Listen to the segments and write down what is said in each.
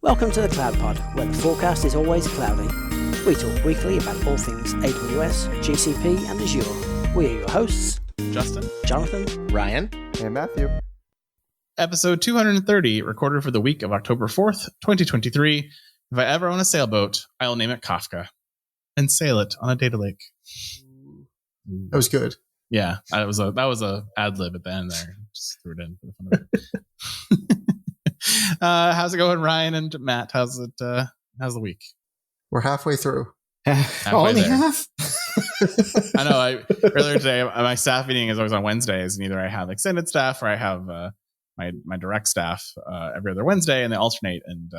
Welcome to the Cloud Pod, where the forecast is always cloudy. We talk weekly about all things AWS, GCP, and Azure. We are your hosts, Justin, Jonathan, Ryan, and Matthew. Episode 230, recorded for the week of October 4th, 2023. If I ever own a sailboat, I'll name it Kafka and sail it on a data lake. That was good. Yeah, that was a ad lib at the end there. Just threw it in for the fun of it. How's it going, Ryan and Matt? How's the week? We're halfway through. Only there. half? I know. Earlier today, my staff meeting is always on Wednesdays, and either I have extended staff or I have my direct staff every other Wednesday, and they alternate. And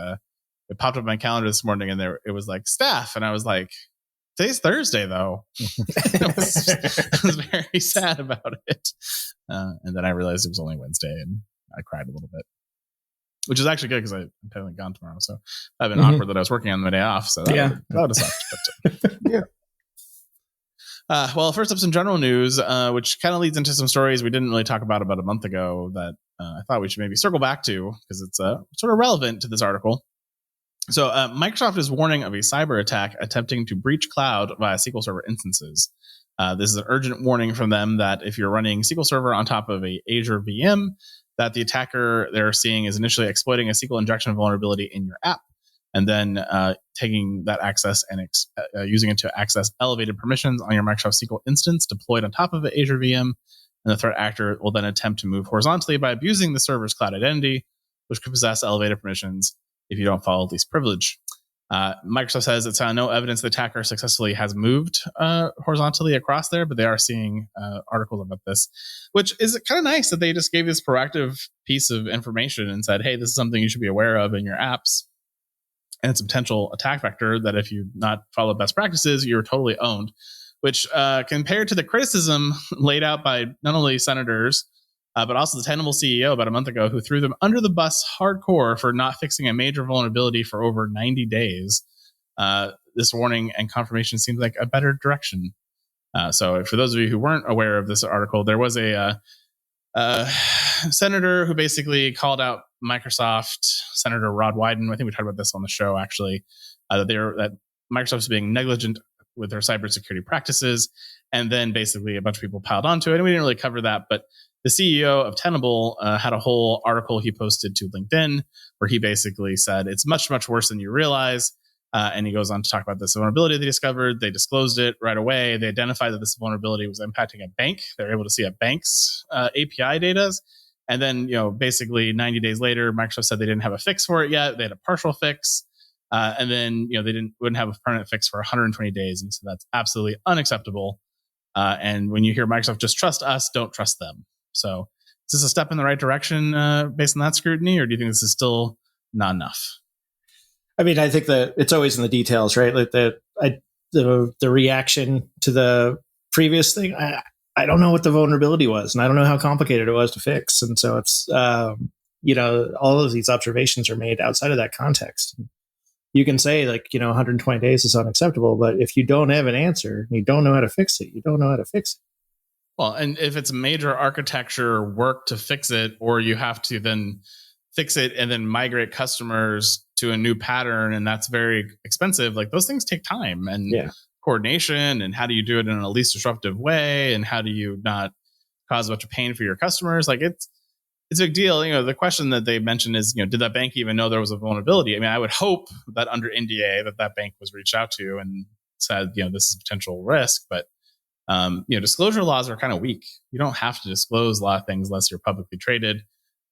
it popped up on my calendar this morning, and it was like staff, and I was like, today's Thursday, though. I was very sad about it. And then I realized it was only Wednesday, and I cried a little bit, which is actually good because I'm technically gone tomorrow. So I've been awkward that I was working on my day off. So that would have sucked. But, yeah. Well, first up, some general news, which kind of leads into some stories we didn't really talk about a month ago that I thought we should maybe circle back to because it's sort of relevant to this article. So Microsoft is warning of a cyber attack attempting to breach cloud via SQL Server instances. This is an urgent warning from them that if you're running SQL Server on top of a Azure VM, that the attacker they're seeing is initially exploiting a SQL injection vulnerability in your app, and then taking that access and using it to access elevated permissions on your Microsoft SQL instance deployed on top of an Azure VM. And the threat actor will then attempt to move horizontally by abusing the server's cloud identity, which could possess elevated permissions if you don't follow least privilege. Microsoft says it's no evidence the attacker successfully has moved horizontally across there, but they are seeing articles about this, which is kind of nice that they just gave this proactive piece of information and said, hey, this is something you should be aware of in your apps. And it's a potential attack vector that if you not follow best practices, you're totally owned, which compared to the criticism laid out by not only senators, but also the Tenable CEO about a month ago, who threw them under the bus hardcore for not fixing a major vulnerability for over 90 days. This warning and confirmation seems like a better direction. So for those of you who weren't aware of this article, there was a senator who basically called out Microsoft, Senator Rod Wyden. I think we talked about this on the show, actually, that Microsoft is being negligent with their cybersecurity practices. And then basically a bunch of people piled onto it. And we didn't really cover that, but the CEO of Tenable had a whole article he posted to LinkedIn where he basically said it's much, much worse than you realize. And he goes on to talk about this vulnerability they discovered. They disclosed it right away. They identified that this vulnerability was impacting a bank. They're able to see a bank's API data. And then, basically 90 days later, Microsoft said they didn't have a fix for it yet. They had a partial fix. And then, they wouldn't have a permanent fix for 120 days. And he said that's absolutely unacceptable. And when you hear Microsoft, just trust us, don't trust them. So is this a step in the right direction based on that scrutiny, or do you think this is still not enough? I mean, I think that it's always in the details, right? Like the reaction to the previous thing. I don't know what the vulnerability was, and I don't know how complicated it was to fix. And so it's all of these observations are made outside of that context. You can say 120 days is unacceptable, but if you don't have an answer, you don't know how to fix it. You don't know how to fix it. Well, and if it's major architecture work to fix it, or you have to then fix it and then migrate customers to a new pattern, and that's very expensive, like those things take time and coordination, and how do you do it in a least disruptive way, and how do you not cause a bunch of pain for your customers? Like it's a big deal. The question that they mentioned is, did that bank even know there was a vulnerability? I mean, I would hope that under NDA that bank was reached out to and said, this is a potential risk, but disclosure laws are kind of weak. You don't have to disclose a lot of things unless you're publicly traded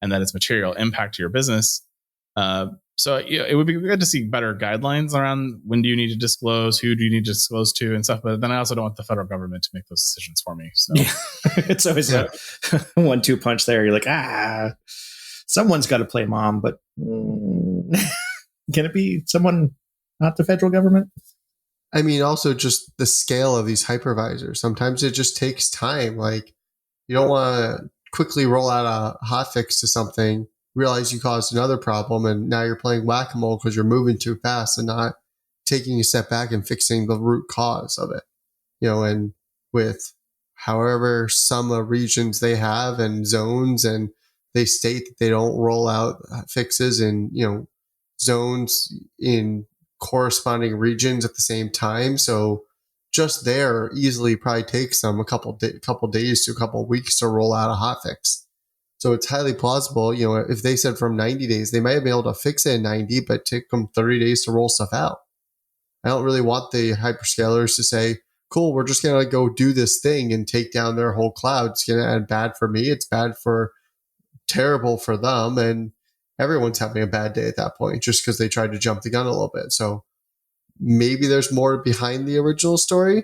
and that it's material impact to your business. So it would be good to see better guidelines around when do you need to disclose, who do you need to disclose to and stuff. But then I also don't want the federal government to make those decisions for me. So it's always a 1-2 punch there. You're like, someone's got to play mom, but can it be someone not the federal government? I mean, also just the scale of these hypervisors. Sometimes it just takes time. Like, you don't want to quickly roll out a hotfix to something, realize you caused another problem, and now you're playing whack-a-mole because you're moving too fast and not taking a step back and fixing the root cause of it. And with however some regions they have and zones, and they state that they don't roll out fixes in, zones in corresponding regions at the same time. So just there easily probably takes them a couple days to a couple weeks to roll out a hotfix. So it's highly plausible. If they said from 90 days, they might have been able to fix it in 90, but take them 30 days to roll stuff out. I don't really want the hyperscalers to say, cool, we're just going to go do this thing and take down their whole cloud. It's going to end bad for me. It's terrible for them. And everyone's having a bad day at that point just because they tried to jump the gun a little bit. So maybe there's more behind the original story.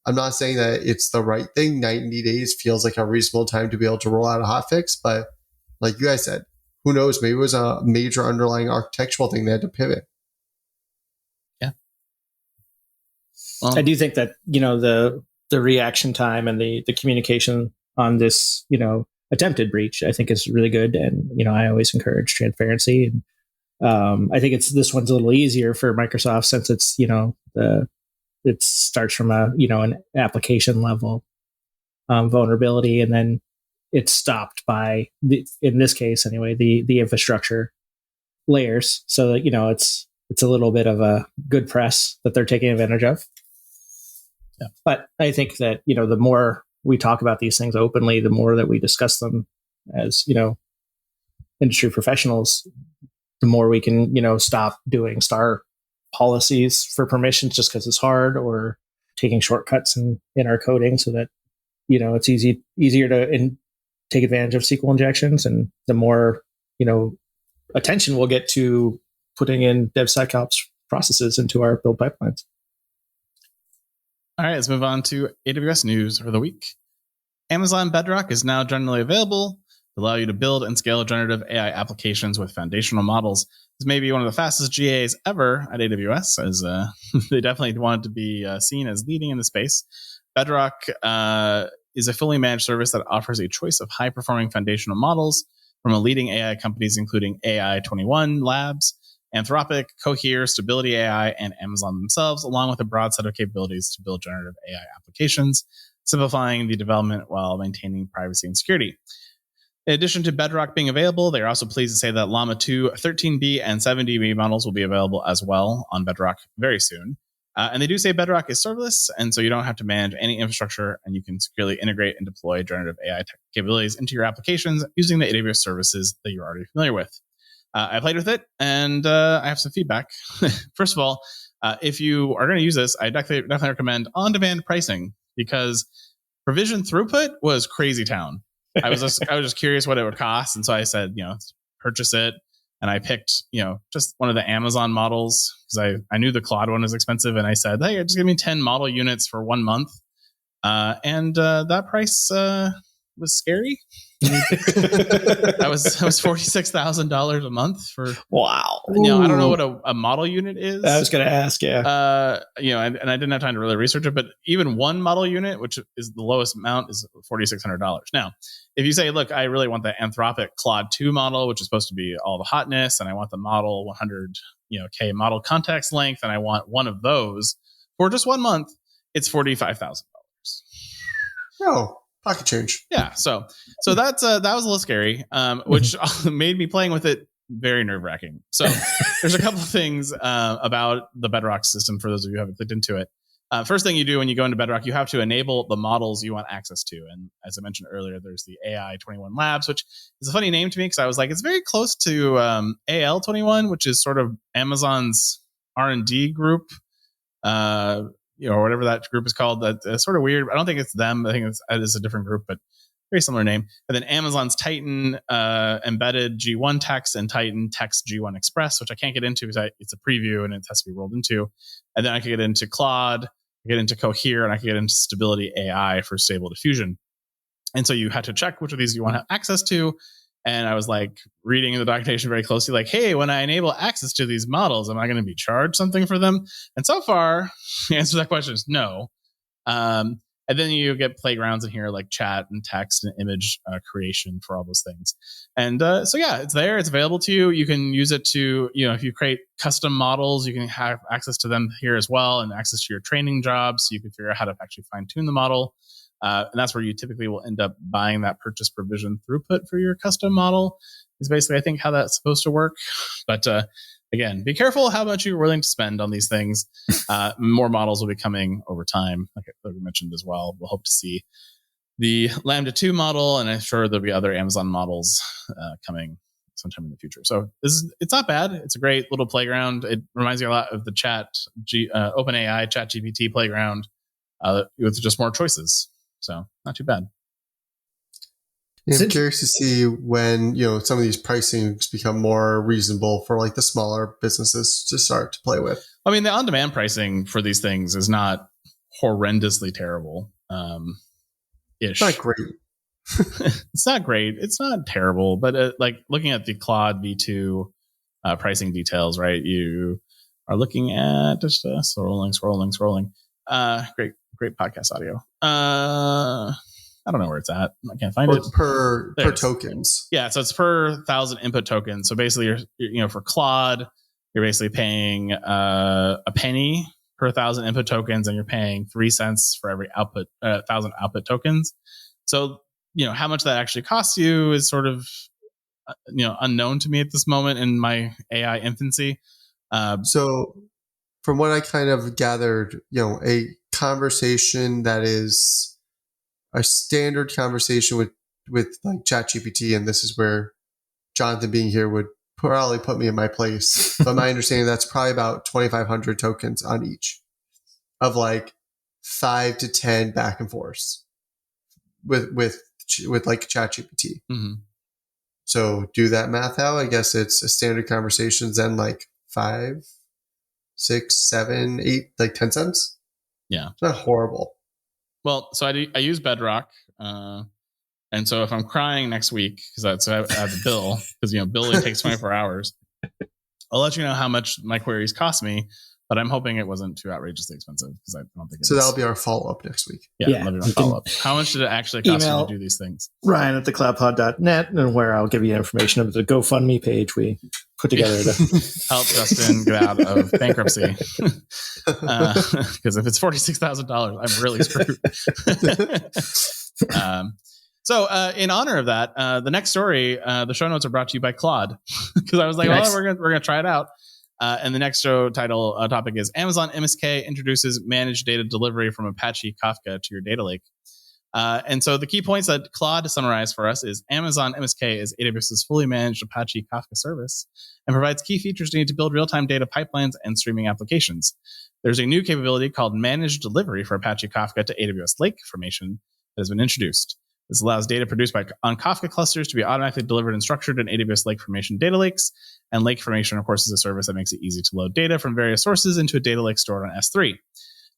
I'm not saying that it's the right thing. 90 days feels like a reasonable time to be able to roll out a hotfix. But like you guys said, who knows? Maybe it was a major underlying architectural thing they had to pivot. Yeah. I do think that, the reaction time and the communication on this, attempted breach, I think is really good. And, I always encourage transparency. And I think this one's a little easier for Microsoft since it's, it starts from an application level vulnerability, and then it's stopped by in this case anyway, the infrastructure layers. So that, it's a little bit of a good press that they're taking advantage of. Yeah. But I think that, the more we talk about these things openly, the more that we discuss them as, industry professionals, the more we can, stop doing star policies for permissions just because it's hard, or taking shortcuts in our coding so that, it's easier to take advantage of SQL injections. And the more, attention we'll get to putting in DevSecOps processes into our build pipelines. All right, let's move on to AWS news for the week. Amazon Bedrock is now generally available to allow you to build and scale generative AI applications with foundational models. This may be one of the fastest GAs ever at AWS, as they definitely wanted to be seen as leading in the space. Bedrock is a fully managed service that offers a choice of high-performing foundational models from a leading AI companies, including AI21 Labs, Anthropic, Cohere, Stability AI, and Amazon themselves, along with a broad set of capabilities to build generative AI applications, simplifying the development while maintaining privacy and security. In addition to Bedrock being available, they are also pleased to say that Llama 2 13B and 7DB models will be available as well on Bedrock very soon. And they do say Bedrock is serverless, and so you don't have to manage any infrastructure, and you can securely integrate and deploy generative AI capabilities into your applications using the AWS services that you're already familiar with. I played with it, and I have some feedback. First of all, if you are going to use this, I definitely recommend on-demand pricing, because provision throughput was crazy town. I was just curious what it would cost, and so I said, purchase it. And I picked, just one of the Amazon models because I knew the Claude one was expensive, and I said, hey, just give me 10 model units for 1 month, and that price was scary. That was $46,000 a month for. Wow. I don't know what a model unit is. I was going to ask, yeah. And I didn't have time to really research it, but even one model unit, which is the lowest amount, is $4,600. Now, if you say, look, I really want the Anthropic Clause2 model, which is supposed to be all the hotness, and I want the model 100 K model context length, and I want one of those for just 1 month, it's $45,000. Oh. Pocket change. Yeah, so that was a little scary, which made me playing with it very nerve-wracking. So there's a couple of things about the Bedrock system for those of you who haven't clicked into it. First thing you do when you go into Bedrock, you have to enable the models you want access to. And as I mentioned earlier, there's the AI21 Labs, which is a funny name to me because I was like, it's very close to AL21, which is sort of Amazon's R&D group. Or whatever that group is called. That's sort of weird. I don't think it's them. I think it's a different group, but very similar name. And then Amazon's Titan embedded G1 text and Titan text G1 Express, which I can't get into because it's a preview and it has to be rolled into. And then I can get into Claude, I get into Cohere, and I can get into Stability AI for Stable Diffusion. And so you had to check which of these you want to have access to. And I was like reading the documentation very closely, like, hey, when I enable access to these models, am I going to be charged something for them? And so far, the answer to that question is no. And then you get playgrounds in here like chat and text and image creation for all those things. And so, yeah, it's there. It's available to you. You can use it to, if you create custom models, you can have access to them here as well, and access to your training jobs. So you can figure out how to actually fine tune the model. And that's where you typically will end up buying that purchase provision throughput for your custom model is basically, I think, how that's supposed to work. But again, be careful how much you're willing to spend on these things. More models will be coming over time, like we mentioned as well. We'll hope to see the Lambda 2 model, and I'm sure there'll be other Amazon models coming sometime in the future. So it's not bad. It's a great little playground. It reminds me a lot of the OpenAI ChatGPT playground with just more choices. So not too bad. Yeah, I'm curious to see when, some of these pricings become more reasonable for like the smaller businesses to start to play with. I mean, the on-demand pricing for these things is not horrendously terrible. It's not great. It's not great. It's not terrible, but like looking at the Claude V2 pricing details, right? You are looking at just scrolling. Great podcast audio. I don't know where it's at. I can't find it. Per tokens. Yeah, so it's per 1,000 input tokens. So basically, you're for Claude, you're basically paying a penny per 1,000 input tokens, and you're paying 3 cents for every 1,000 output tokens. So how much that actually costs you is sort of unknown to me at this moment in my AI infancy. So from what I kind of gathered, a conversation that is a standard conversation with like ChatGPT, and this is where Jonathan being here would probably put me in my place. But my understanding, that's probably about 2,500 tokens on each of like 5 to 10 back and forths with like ChatGPT. Mm-hmm. So do that math out. I guess it's a standard conversations then like 5, 6, 7, 8, like 10 cents. Yeah. It's not horrible. Well, so I use Bedrock. And so if I'm crying next week, because I have a bill, because billing takes 24 hours, I'll let you know how much my queries cost me. But I'm hoping it wasn't too outrageously expensive, because I don't think it is. So that'll be our follow-up next week. Yeah, that'll be my follow-up. How much did it actually cost you to do these things? Ryan at thecloudpod.net, and where I'll give you information of the GoFundMe page we put together to help Justin get out of bankruptcy. Because if it's $46,000, I'm really screwed. So in honor of that, the next story, the show notes are brought to you by Claude, because I was like, nice. we're gonna try it out. And the next show topic is Amazon MSK introduces managed data delivery from Apache Kafka to your data lake. And so the key points that Claude summarized for us is Amazon MSK is AWS's fully managed Apache Kafka service and provides key features needed to build real-time data pipelines and streaming applications. There's a new capability called managed delivery for Apache Kafka to AWS Lake Formation that has been introduced. This allows data produced on Kafka clusters to be automatically delivered and structured in AWS Lake Formation data lakes. And Lake Formation, of course, is a service that makes it easy to load data from various sources into a data lake stored on S3.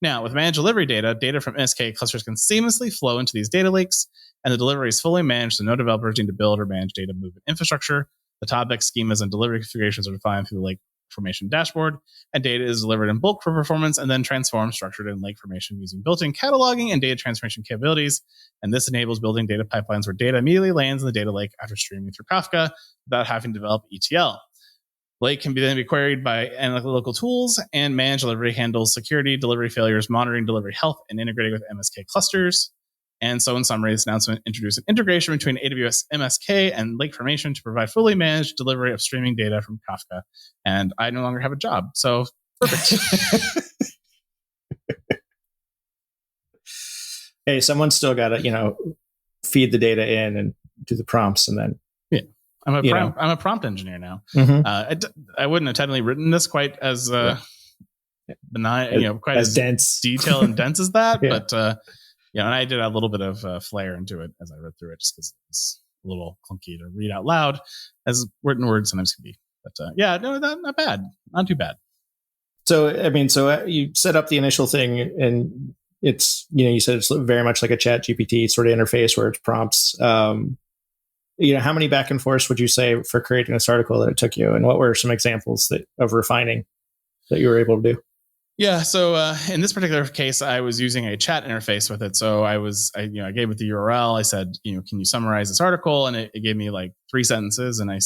Now, with managed delivery data from MSK clusters can seamlessly flow into these data lakes, and the delivery is fully managed, so no developers need to build or manage data movement infrastructure. The topics, schemas, and delivery configurations are defined through the Lake Formation dashboard, and data is delivered in bulk for performance and then transformed, structured in Lake Formation using built-in cataloging and data transformation capabilities. And this enables building data pipelines where data immediately lands in the data lake after streaming through Kafka without having to develop ETL. Lake can then be queried by analytical tools, and managed delivery handles security, delivery failures, monitoring delivery health, and integrating with MSK clusters. And so in summary, this announcement introduced an integration between AWS MSK and Lake Formation to provide fully managed delivery of streaming data from Kafka. And I no longer have a job. So perfect. Hey, someone's still got to, feed the data in and do the prompts, and then I'm a prompt engineer now. Mm-hmm. I wouldn't have technically written this quite as benign, quite as dense, detailed and dense as that. Yeah. But and I did add a little bit of flair into it as I read through it, just because it's a little clunky to read out loud, as written words sometimes can be. But not bad, not too bad. So you set up the initial thing, and it's you said it's very much like a ChatGPT sort of interface where it's prompts. How many back and forths would you say for creating this article that it took you, and what were some examples of refining that you were able to do? Yeah, so in this particular case, I was using a chat interface with it. So I gave it the URL. I said, can you summarize this article? And it gave me like 3 sentences, and it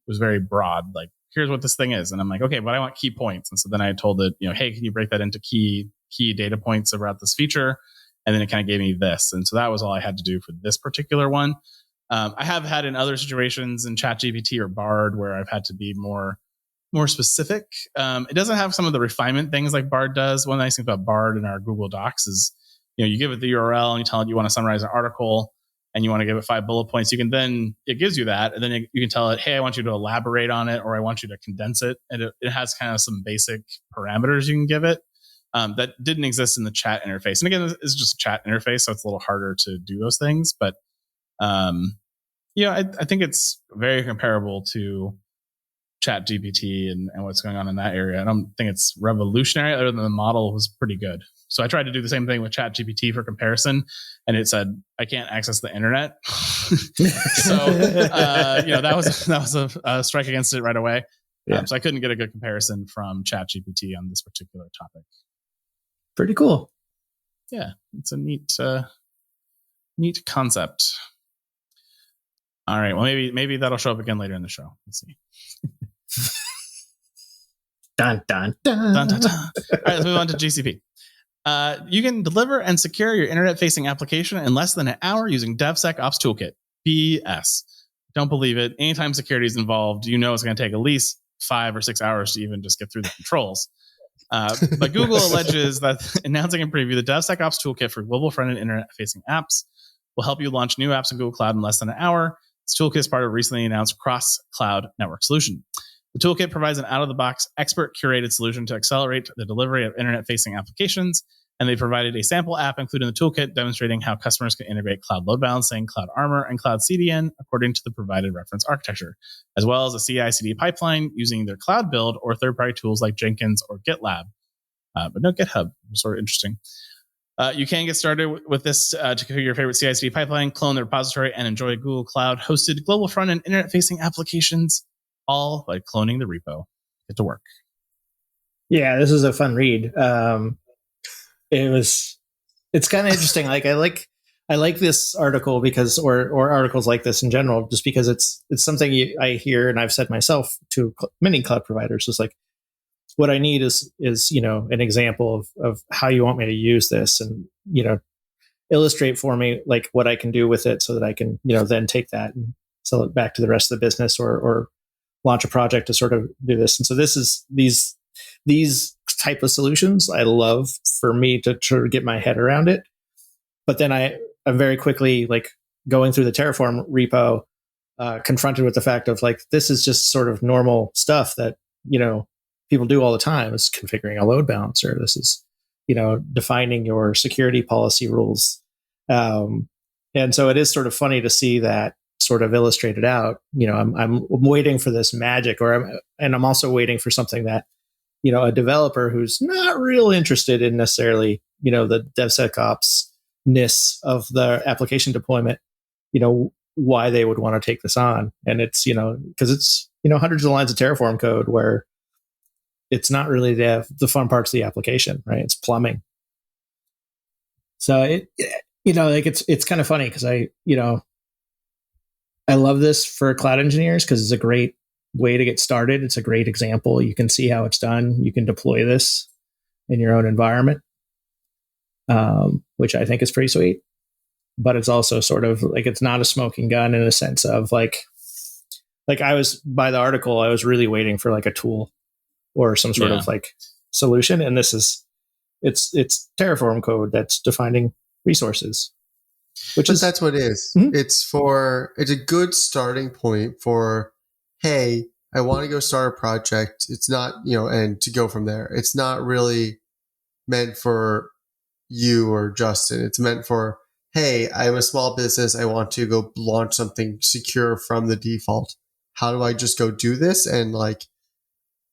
was very broad. Like, here's what this thing is, and I'm like, okay, but I want key points. And so then I told it, hey, can you break that into key data points about this feature? And then it kind of gave me this, and so that was all I had to do for this particular one. I have had in other situations in ChatGPT or Bard where I've had to be more more specific. It doesn't have some of the refinement things like Bard does. One nice thing about Bard in our Google Docs is, you give it the URL and you tell it you want to summarize an article and you want to give it 5 bullet points. You can then, it gives you that. And then you can tell it, hey, I want you to elaborate on it, or I want you to condense it. And it has kind of some basic parameters you can give it that didn't exist in the chat interface. And again, it's just a chat interface, so it's a little harder to do those things. But, I think it's very comparable to Chat GPT and what's going on in that area. I don't think it's revolutionary, other than the model was pretty good. So I tried to do the same thing with Chat GPT for comparison, and it said I can't access the internet. So that was a strike against it right away. Yeah. So I couldn't get a good comparison from Chat GPT on this particular topic. Pretty cool. Yeah, it's a neat concept. All right. Well, maybe that'll show up again later in the show. We'll see. Dun, dun, dun. Dun, dun, dun. All right, let's move on to GCP. You can deliver and secure your internet-facing application in less than an hour using DevSecOps Toolkit. BS. Don't believe it. Anytime security is involved, it's going to take at least 5 or 6 hours to even just get through the controls. But Google alleges that announcing in preview the DevSecOps Toolkit for global front-end internet-facing apps will help you launch new apps in Google Cloud in less than an hour. This toolkit is part of a recently announced cross-cloud network solution. The toolkit provides an out-of-the-box, expert-curated solution to accelerate the delivery of internet-facing applications, and they provided a sample app included in the toolkit demonstrating how customers can integrate cloud load balancing, Cloud Armor, and Cloud CDN according to the provided reference architecture, as well as a CI/CD pipeline using their cloud build or third-party tools like Jenkins or GitLab. But no GitHub. Sort of interesting. You can get started with this to configure your favorite CI/CD pipeline, clone the repository, and enjoy Google Cloud hosted global front-end internet-facing applications, all by cloning the repo. Get to work. Yeah, this is a fun read. It's kind of interesting. Like I like this article because, or articles like this in general, just because it's something I hear, and I've said myself to many cloud providers. It's like, what I need is an example of how you want me to use this, and illustrate for me like what I can do with it, so that I can then take that and sell it back to the rest of the business, or launch a project to sort of do this. And so this is these type of solutions I love for me to sort of get my head around it. But then I'm very quickly, like, going through the Terraform repo, confronted with the fact of, like, this is just sort of normal stuff that people do all the time. It's configuring a load balancer. This is, defining your security policy rules. And so it is sort of funny to see that sort of illustrated out. I'm waiting for this magic, I'm also waiting for something that, a developer who's not real interested in necessarily, the DevSecOps-ness of the application deployment, why they would want to take this on. And it's, because it's, hundreds of lines of Terraform code where it's not really the fun parts of the application, right? It's plumbing. So it's kind of funny because I love this for cloud engineers because it's a great way to get started. It's a great example. You can see how it's done. You can deploy this in your own environment, which I think is pretty sweet. But it's also sort of like, it's not a smoking gun in a sense of like I was, by the article, I was really waiting for like a tool or some sort of like solution. And this is, it's Terraform code that's defining resources, that's what it is. Mm-hmm. It's a good starting point for, hey, I want to go start a project. It's not, and to go from there. It's not really meant for you or Justin. It's meant for, hey, I'm a small business. I want to go launch something secure from the default. How do I just go do this? And like,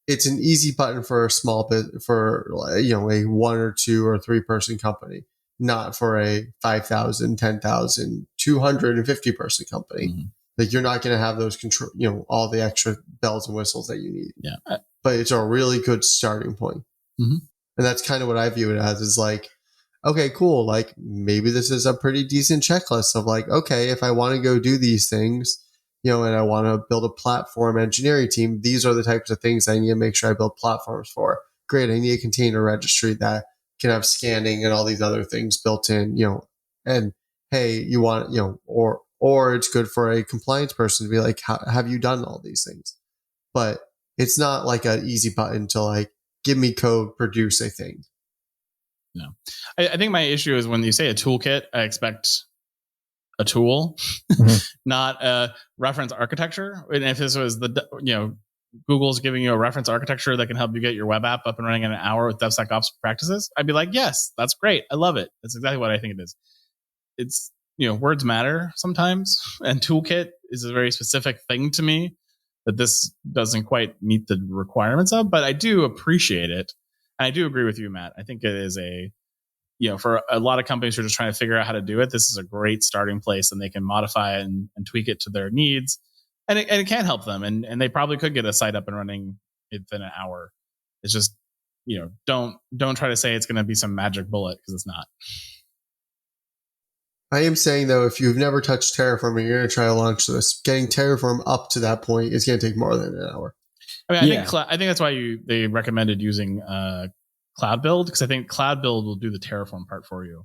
it's an easy button for a small bit, for a 1 or 2 or 3 person company, not for a 5,000, 10,000, 250 person company. Mm-hmm. Like, you're not going to have those control, all the extra bells and whistles that you need. Yeah. But it's a really good starting point. Mm-hmm. And that's kind of what I view it as, is like, okay, cool. Like, maybe this is a pretty decent checklist of like, okay, if I want to go do these things, and I want to build a platform engineering team, these are the types of things I need to make sure I build platforms for. Great. I need a container registry that can have scanning and all these other things built in, and hey, you want, or it's good for a compliance person to be like, have you done all these things? But It's not like an easy button to like, give me code, produce a thing. No, I think my issue is when you say a toolkit, I expect a tool, not a reference architecture. And if this was Google's giving you a reference architecture that can help you get your web app up and running in an hour with DevSecOps practices, I'd be like, yes, that's great. I love it. That's exactly what I think it is. It's, words matter sometimes, and toolkit is a very specific thing to me that this doesn't quite meet the requirements of, but I do appreciate it. And I do agree with you, Matt. I think it is for a lot of companies who are just trying to figure out how to do it, this is a great starting place, and they can modify it and tweak it to their needs. And it can help them. And they probably could get a site up and running within an hour. It's just, don't try to say it's going to be some magic bullet, because it's not. I am saying, though, if you've never touched Terraform and you're going to try to launch this, getting Terraform up to that point is going to take more than an hour. I mean, I think that's why they recommended using Cloud Build, because I think Cloud Build will do the Terraform part for you.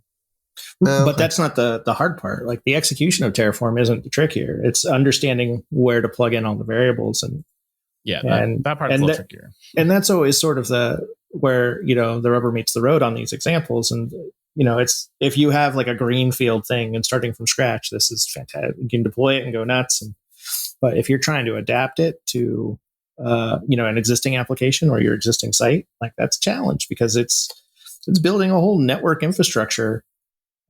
But that's not the hard part. Like, the execution of Terraform isn't the trick here. It's understanding where to plug in all the variables, and that part is a little trickier. And that's always sort of where the rubber meets the road on these examples. And it's, if you have like a greenfield thing and starting from scratch, this is fantastic. You can deploy it and go nuts. But if you're trying to adapt it to an existing application or your existing site, like, that's a challenge, because it's building a whole network infrastructure,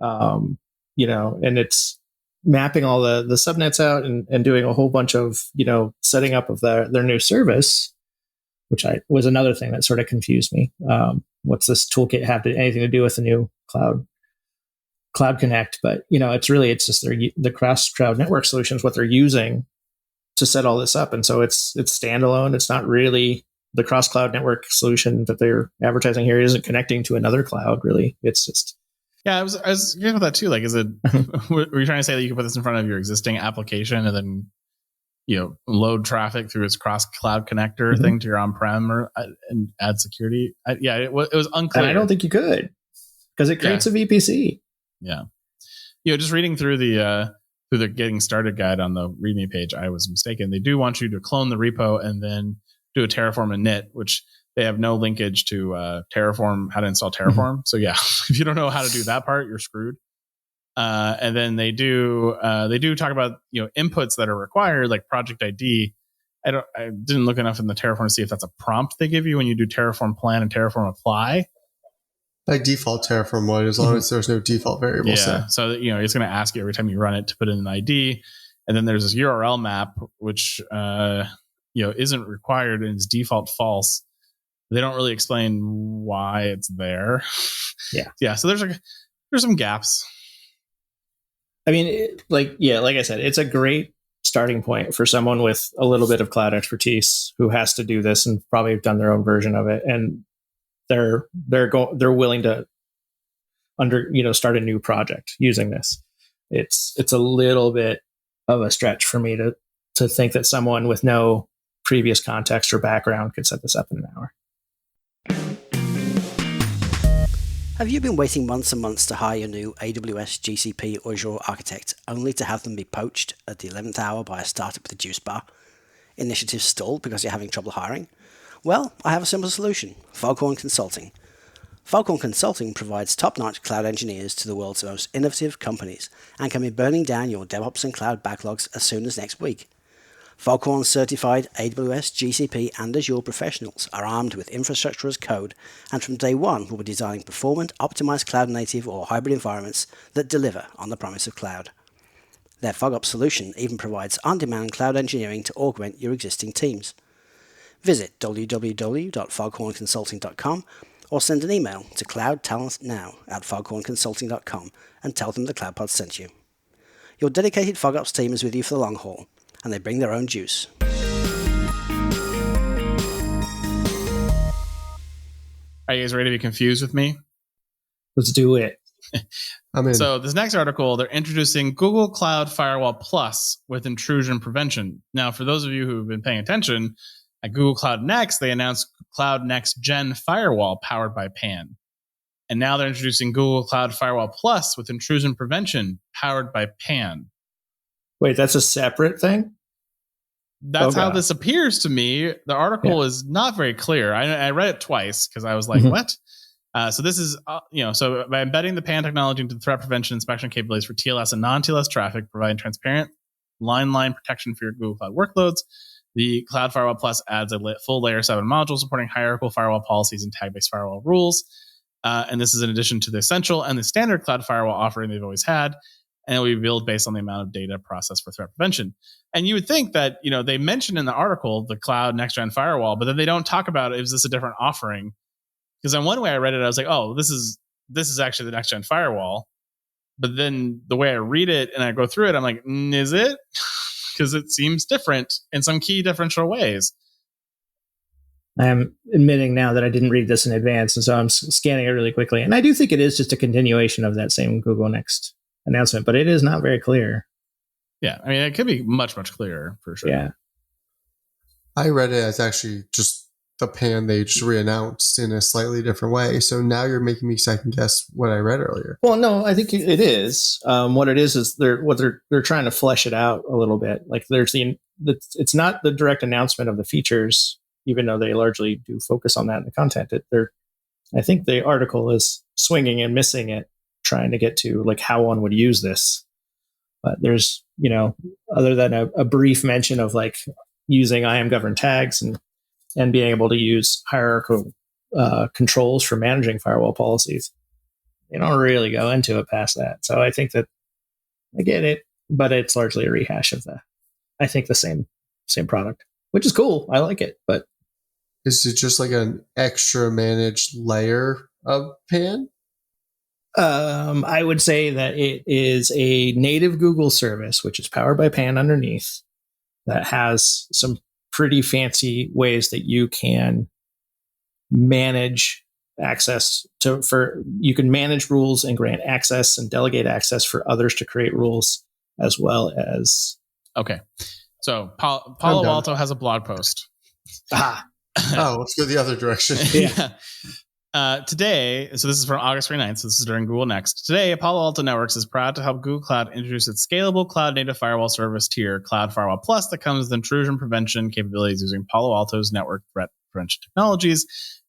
and it's mapping all the subnets out and doing a whole bunch of, setting up of their new service, which was another thing that sort of confused me. What's this toolkit have anything to do with the new Cloud Connect? But, it's just the cross-cloud network solutions, what they're using to set all this up. And so it's standalone. It's not really the cross-cloud network solution that they're advertising here isn't connecting to another cloud, really. It's just... Yeah, I was getting with that too. Like, is it, were you trying to say that you can put this in front of your existing application and then, load traffic through its cross-cloud connector thing to your on-prem and add security? It was unclear. And I don't think you could, because it creates a VPC. Yeah. Just reading through the getting started guide on the README page, I was mistaken. They do want you to clone the repo and then do a Terraform init, which they have no linkage to Terraform, how to install Terraform. So if you don't know how to do that part, you're screwed. And then they do talk about inputs that are required, like project ID. I didn't look enough in the Terraform to see if that's a prompt they give you when you do Terraform plan and Terraform apply. By default, Terraform would, as long as there's no default variable set. So it's going to ask you every time you run it to put in an ID, and then there's this URL map which isn't required and is default false. They don't really explain why it's there. So there's some gaps. I mean, like I said, it's a great starting point for someone with a little bit of cloud expertise who has to do this and probably have done their own version of it, and they're willing to start a new project using this. It's a little bit of a stretch for me to think that someone with no previous context or background could set this up in an hour. Have you been waiting months and months to hire your new AWS, GCP, or Azure architect, only to have them be poached at the 11th hour by a startup with a juice bar? Initiatives stalled because you're having trouble hiring? Well, I have a simple solution: Foghorn Consulting. Foghorn Consulting provides top-notch cloud engineers to the world's most innovative companies and can be burning down your DevOps and cloud backlogs as soon as next week. Foghorn certified AWS, GCP, and Azure professionals are armed with infrastructure as code, and from day one will be designing performant, optimized cloud-native or hybrid environments that deliver on the promise of cloud. Their FogOps solution even provides on-demand cloud engineering to augment your existing teams. Visit www.foghornconsulting.com or send an email to cloudtalentnow@foghornconsulting.com and tell them the CloudPod sent you. Your dedicated FogOps team is with you for the long haul, and they bring their own juice. Are you guys ready to be confused with me? Let's do it. I'm in. So this next article, they're introducing Google Cloud Firewall Plus with intrusion prevention. Now, for those of you who've been paying attention, at Google Cloud Next, they announced Cloud Next Gen Firewall powered by PAN. And now they're introducing Google Cloud Firewall Plus with intrusion prevention powered by PAN. Wait, that's a separate thing? that's how this appears to me. The article is not very clear. I read it twice because I was like, what? So this is, so by embedding the PAN technology into the threat prevention inspection capabilities for TLS and non-TLS traffic, providing transparent line protection for your Google Cloud workloads, the Cloud Firewall Plus adds a full layer 7 module supporting hierarchical firewall policies and tag-based firewall rules. And this is in addition to the essential and the standard cloud firewall offering they've always had. And it will be built based on the amount of data processed for threat prevention. And you would think that, they mentioned in the article the cloud next-gen firewall, but then they don't talk about, is this a different offering? Because in one way I read it, I was like, oh, this is actually the next-gen firewall. But then the way I read it and I go through it, I'm like, is it? Because it seems different in some key differential ways. I'm admitting now that I didn't read this in advance, and so I'm scanning it really quickly. And I do think it is just a continuation of that same Google Next announcement, but it is not very clear. Yeah, I mean, it could be much, much clearer for sure. Yeah. I read it as actually just the PAN they just re-announced in a slightly different way. So now you're making me second guess what I read earlier. Well, no, I think it is. What it is they're trying to flesh it out a little bit. Like it's not the direct announcement of the features, even though they largely do focus on that in the content. I think the article is swinging and missing it, trying to get to like how one would use this. But there's, other than a brief mention of like using IAM governed tags and being able to use hierarchical controls for managing firewall policies, they don't really go into it past that. So I think that I get it, but it's largely a rehash of the same product, which is cool. I like it, but is it just like an extra managed layer of PAN? I would say that it is a native Google service, which is powered by PAN underneath, that has some pretty fancy ways that you can manage access you can manage rules and grant access and delegate access for others to create rules as well as. Okay. So Palo Alto has a blog post. Let's go the other direction. Yeah. Today, so this is from August 29th, so this is during Google Next. Today, Palo Alto Networks is proud to help Google Cloud introduce its scalable cloud-native firewall service tier, Cloud Firewall Plus, that comes with intrusion prevention capabilities using Palo Alto's network threat prevention technologies.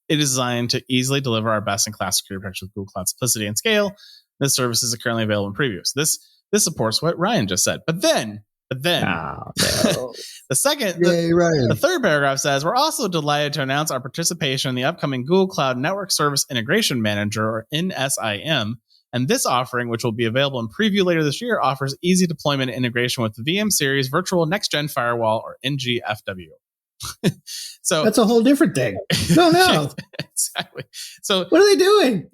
It is designed to easily deliver our best-in-class security protection with Google Cloud simplicity and scale. This service is currently available in preview. So this supports what Ryan just said. But then No. the third paragraph says, we're also delighted to announce our participation in the upcoming Google Cloud Network Service Integration Manager, or NSIM. And this offering, which will be available in preview later this year, offers easy deployment and integration with the VM series Virtual Next Gen Firewall, or NGFW. So that's a whole different thing. No. Exactly. So what are they doing?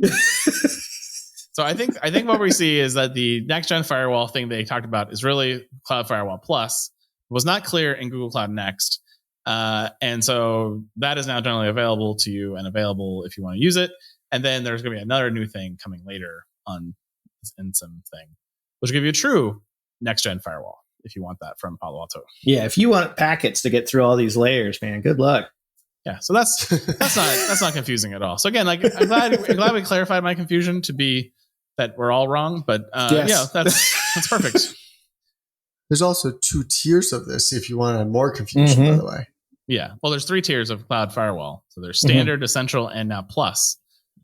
So I think what we see is that the next gen firewall thing they talked about is really Cloud Firewall Plus. It was not clear in Google Cloud Next. And so that is now generally available to you and available if you want to use it. And then there's going to be another new thing coming later in some thing, which will give you a true next gen firewall if you want that from Palo Alto. Yeah, if you want packets to get through all these layers, man, good luck. Yeah, so that's not confusing at all. So again, like I'm glad we clarified my confusion to be that we're all wrong, but yes. that's perfect. There's also 2 tiers of this if you want to add more confusion, by the way. Yeah. Well, there's 3 tiers of cloud firewall. So there's standard, essential, and now plus.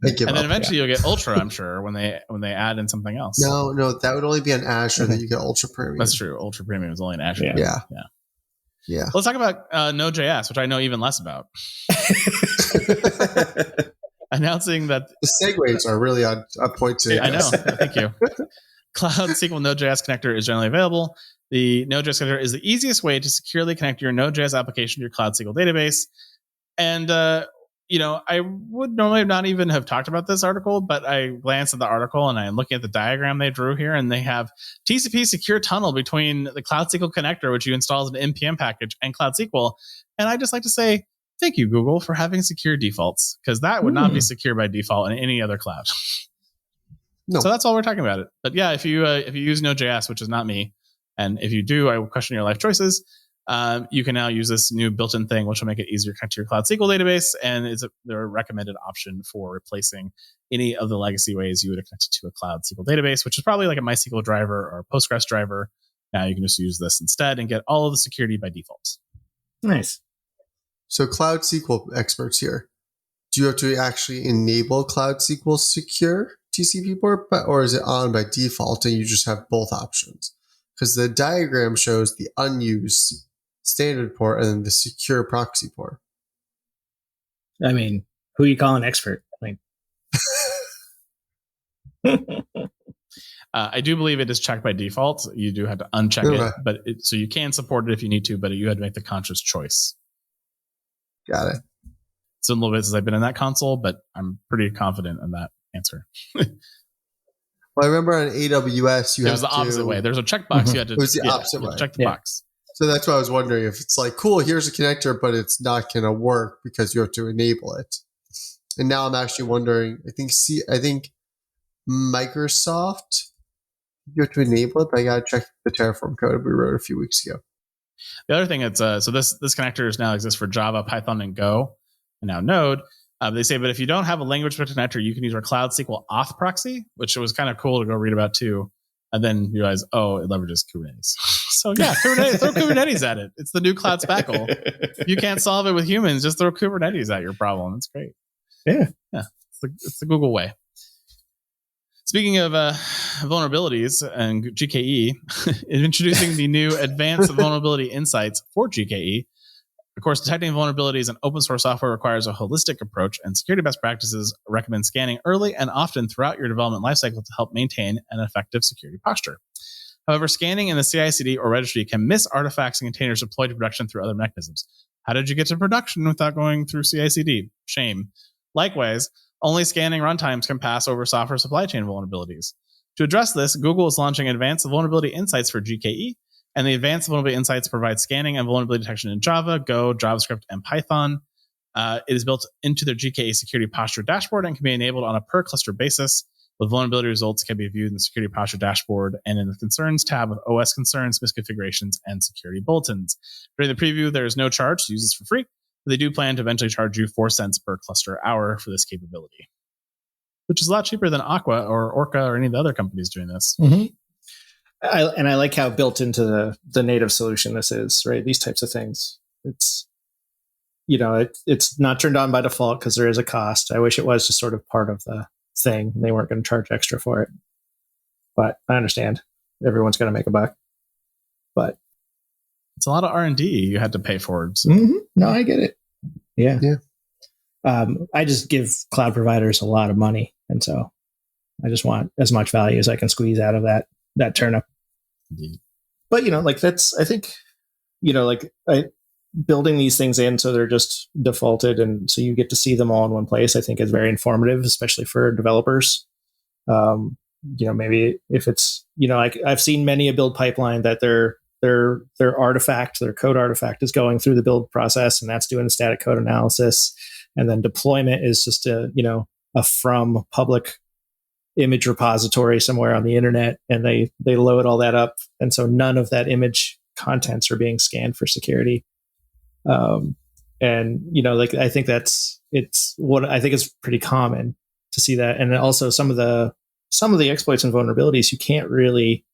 And then eventually you'll get ultra, I'm sure, when they add in something else. No, that would only be on Azure that you get ultra premium. That's true. Ultra premium is only in Azure. Yeah. Let's talk about Node.js, which I know even less about. Announcing that the segues are really on point too. I know. Thank you. Cloud SQL Node.js connector is generally available. The Node.js connector is the easiest way to securely connect your Node.js application to your Cloud SQL database. And I would normally not even have talked about this article, but I glanced at the article and I'm looking at the diagram they drew here, and they have TCP secure tunnel between the Cloud SQL connector, which you install as an NPM package, and Cloud SQL. And I just like to say, thank you, Google, for having secure defaults, because that would not be secure by default in any other cloud. No. So that's all we're talking about it. But yeah, if you use Node.js, which is not me, and if you do, I would question your life choices. You can now use this new built-in thing, which will make it easier to connect to your Cloud SQL database, and it's the recommended option for replacing any of the legacy ways you would have connected to a Cloud SQL database, which is probably like a MySQL driver or a Postgres driver. Now you can just use this instead and get all of the security by default. Nice. So Cloud SQL experts here. Do you have to actually enable Cloud SQL secure TCP port, or is it on by default and you just have both options? Because the diagram shows the unused standard port and then the secure proxy port. I mean, who you call an expert? I do believe it is checked by default. You do have to uncheck it, but so you can support it if you need to, but you had to make the conscious choice. Got it. It's a little bit since I've been in that console, but I'm pretty confident in that answer. Well, I remember on AWS, it was the opposite way. There's a checkbox you had to. It was the opposite way. Check the box. So that's why I was wondering if it's like, cool, here's a connector, but it's not going to work because you have to enable it. And now I'm actually wondering. I think Microsoft, you have to enable it, but I got to check the Terraform code we wrote a few weeks ago. The other thing that's so this connector now exists for Java, Python, and Go, and now Node. They say, but if you don't have a language connector, you can use our Cloud SQL auth proxy, which was kind of cool to go read about too. And then you realize, oh, it leverages Kubernetes. So yeah, Kubernetes, throw Kubernetes at it. It's the new Cloud Spackle. If you can't solve it with humans, just throw Kubernetes at your problem. It's great. Yeah. It's the Google way. Speaking of vulnerabilities and GKE, introducing the new Advanced Vulnerability Insights for GKE. Of course, detecting vulnerabilities in open source software requires a holistic approach, and security best practices recommend scanning early and often throughout your development lifecycle to help maintain an effective security posture. However, scanning in the CI/CD or registry can miss artifacts and containers deployed to production through other mechanisms. How did you get to production without going through CI/CD? Shame. Likewise, only scanning runtimes can pass over software supply chain vulnerabilities. To address this, Google is launching Advanced Vulnerability Insights for GKE, and the Advanced Vulnerability Insights provide scanning and vulnerability detection in Java, Go, JavaScript, and Python. It is built into their GKE security posture dashboard and can be enabled on a per cluster basis. With vulnerability results can be viewed in the security posture dashboard and in the concerns tab with OS concerns, misconfigurations, and security bulletins. During the preview, there is no charge to use this for free, but they do plan to eventually charge you 4 cents per cluster hour for this capability, which is a lot cheaper than Aqua or Orca or any of the other companies doing this. Mm-hmm. I like how built into the native solution this is, right? These types of things. It's, it's not turned on by default because there is a cost. I wish it was just sort of part of the thing. They weren't going to charge extra for it. But I understand. Everyone's going to make a buck. But it's a lot of R&D you had to pay for it. So. Mm-hmm. No, I get it. Yeah. I just give cloud providers a lot of money. And so I just want as much value as I can squeeze out of that turnip. Indeed. But, that's, I think, building these things in so they're just defaulted and so you get to see them all in one place, I think is very informative, especially for developers. Maybe if it's, I've seen many a build pipeline that their artifact, their code artifact is going through the build process and that's doing the static code analysis. And then deployment is just a from public image repository somewhere on the internet, and they load all that up, and so none of that image contents are being scanned for security. I think I think it's pretty common to see that, and also some of the exploits and vulnerabilities you can't really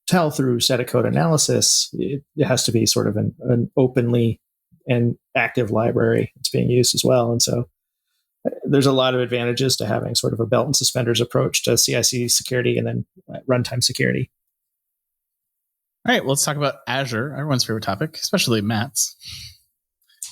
tell through static code analysis. It has to be sort of an openly and active library that's being used as well, and so there's a lot of advantages to having sort of a belt and suspenders approach to CI/CD security and then runtime security. All right, well, let's talk about Azure, everyone's favorite topic, especially Matt's.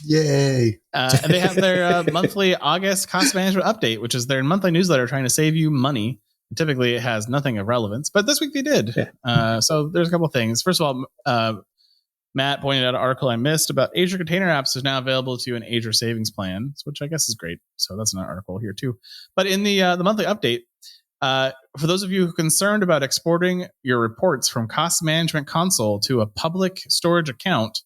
Yay. And they have their monthly August cost management update, which is their monthly newsletter trying to save you money. And typically, it has nothing of relevance, but this week they did. Yeah. So there's a couple of things. First of all, Matt pointed out an article I missed about Azure Container Apps is now available to you in Azure Savings Plans, which I guess is great. So that's an article here too. But in the monthly update, for those of you who are concerned about exporting your reports from Cost Management Console to a public storage account,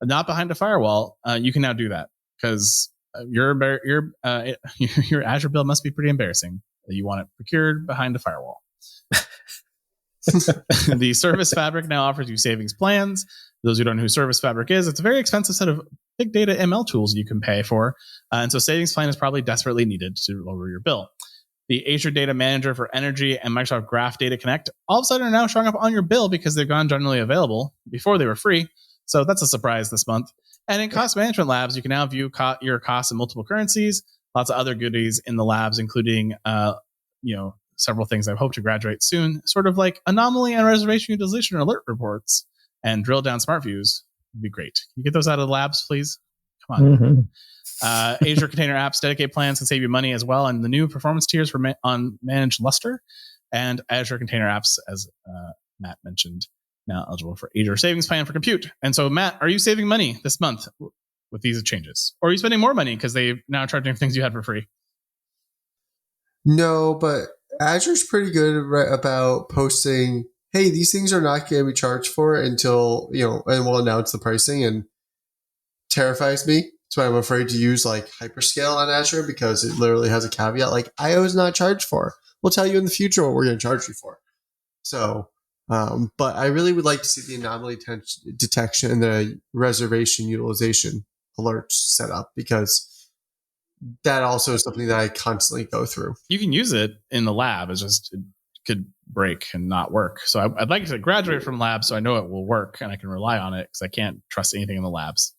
not behind a firewall, you can now do that because your Azure bill must be pretty embarrassing that you want it procured behind a firewall. The Service Fabric now offers you savings plans. Those who don't know who Service Fabric is, it's a very expensive set of big data ML tools you can pay for. And so savings plan is probably desperately needed to lower your bill. The Azure Data Manager for Energy and Microsoft Graph Data Connect all of a sudden are now showing up on your bill because they've gone generally available. Before they were free. So that's a surprise this month. And in cost management labs, you can now view your costs in multiple currencies. Lots of other goodies in the labs, including several things I hope to graduate soon, sort of like anomaly and reservation utilization alert reports and drill down smart views. Would be great. Can you get those out of the labs, please? Come on. Mm-hmm. Azure Container Apps dedicated plans can save you money as well, and the new performance tiers for on Managed Luster and Azure Container Apps, as Matt mentioned, now eligible for Azure Savings Plan for compute. And so, Matt, are you saving money this month with these changes? Or are you spending more money because they've now charging things you had for free? No, but Azure's pretty good about posting, hey, these things are not going to be charged for until, and we'll announce the pricing, and terrifies me. So I'm afraid to use like hyperscale on Azure because it literally has a caveat like IO is not charged for. We'll tell you in the future what we're going to charge you for. So, but I really would like to see the anomaly detection and the reservation utilization alerts set up, because that also is something that I constantly go through. You can use it in the lab. It's just it could break and not work. So I'd like to graduate from lab so I know it will work and I can rely on it, because I can't trust anything in the labs.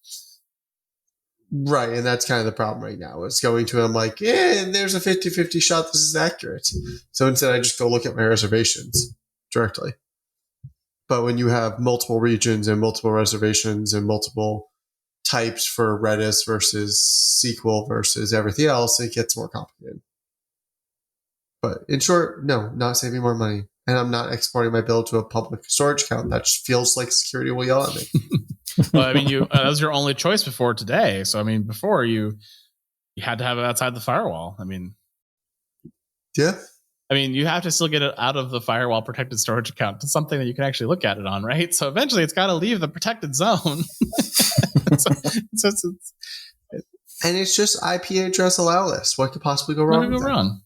Right, and that's kind of the problem right now. It's going to, I'm like, there's a 50-50 shot this is accurate. So instead I just go look at my reservations directly. But when you have multiple regions and multiple reservations and multiple types for Redis versus SQL versus everything else, it gets more complicated. But in short, no, not saving more money. And I'm not exporting my build to a public storage account. That just feels like security will yell at me. Well, I mean, that was your only choice before today. So, I mean, before you had to have it outside the firewall. I mean, yeah. I mean, you have to still get it out of the firewall protected storage account to something that you can actually look at it on, right? So eventually it's got to leave the protected zone. And it's just IP address allow list. What could possibly go wrong? What could go wrong?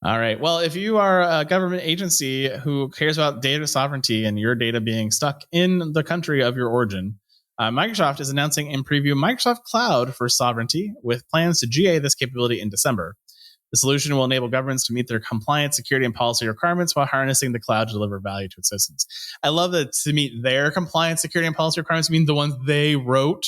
All right. Well, if you are a government agency who cares about data sovereignty and your data being stuck in the country of your origin, Microsoft is announcing in preview Microsoft Cloud for Sovereignty, with plans to GA this capability in December. The solution will enable governments to meet their compliance, security, and policy requirements while harnessing the cloud to deliver value to its citizens. I love that to meet their compliance, security, and policy requirements mean the ones they wrote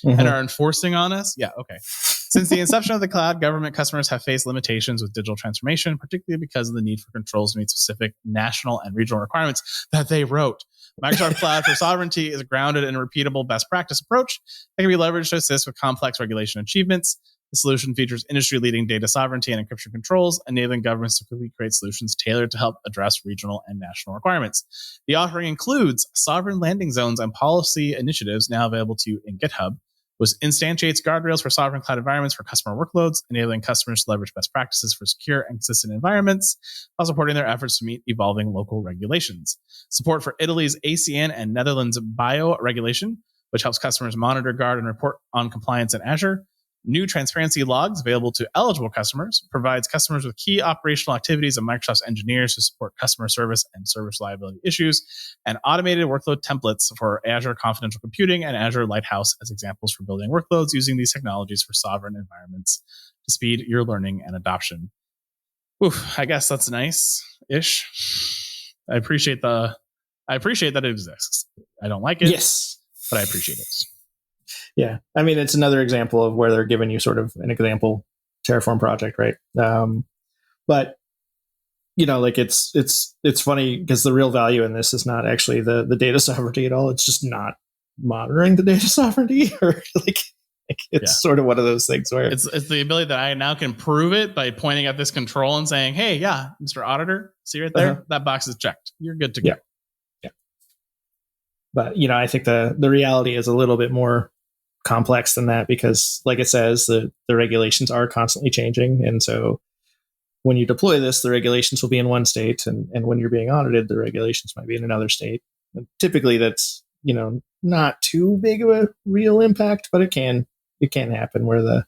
and are enforcing on us. Yeah, okay. Since the inception of the cloud, government customers have faced limitations with digital transformation, particularly because of the need for controls to meet specific national and regional requirements that they wrote. Microsoft Cloud for Sovereignty is a grounded and repeatable best practice approach that can be leveraged to assist with complex regulation achievements. The solution features industry-leading data sovereignty and encryption controls, enabling governments to quickly create solutions tailored to help address regional and national requirements. The offering includes sovereign landing zones and policy initiatives now available to you in GitHub, which instantiates guardrails for sovereign cloud environments for customer workloads, enabling customers to leverage best practices for secure and consistent environments, while supporting their efforts to meet evolving local regulations. Support for Italy's ACN and Netherlands bio regulation, which helps customers monitor, guard, and report on compliance in Azure. New transparency logs available to eligible customers, provides customers with key operational activities of Microsoft's engineers to support customer service and service reliability issues, and automated workload templates for Azure Confidential Computing and Azure Lighthouse as examples for building workloads using these technologies for sovereign environments to speed your learning and adoption. Oof, I guess that's nice-ish. I appreciate that it exists. I don't like it, yes, but I appreciate it. Yeah, I mean, it's another example of where they're giving you sort of an example Terraform project, right? But like it's funny because the real value in this is not actually the data sovereignty at all. It's just not monitoring the data sovereignty, or it's sort of one of those things where it's the ability that I now can prove it by pointing at this control and saying, "Hey, yeah, Mr. Auditor, see right there, that box is checked. You're good to go." Yeah. But I think the reality is a little bit more complex than that, because like it says, the regulations are constantly changing, and so when you deploy this, the regulations will be in one state, and when you're being audited, the regulations might be in another state. And typically that's not too big of a real impact, but it can happen where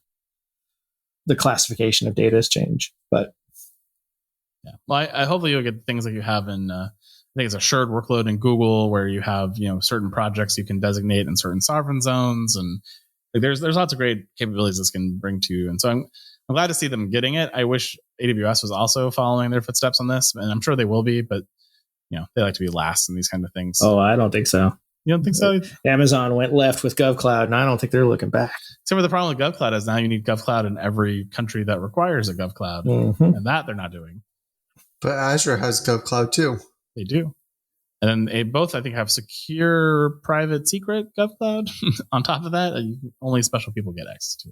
the classification of data is changed. But yeah, well, I hopefully you'll get things like you have in I think it's a shared workload in Google where you have, certain projects you can designate in certain sovereign zones. And there's lots of great capabilities this can bring to you. And so I'm glad to see them getting it. I wish AWS was also following their footsteps on this, and I'm sure they will be, but they like to be last in these kind of things. Oh, I don't think so. You don't think so? Amazon went left with GovCloud, and I don't think they're looking back. Except for the problem with GovCloud is now you need GovCloud in every country that requires a GovCloud, and that they're not doing. But Azure has GovCloud too. They do. And then they both, I think, have secure, private, secret GovCloud. On top of that, only special people get access to.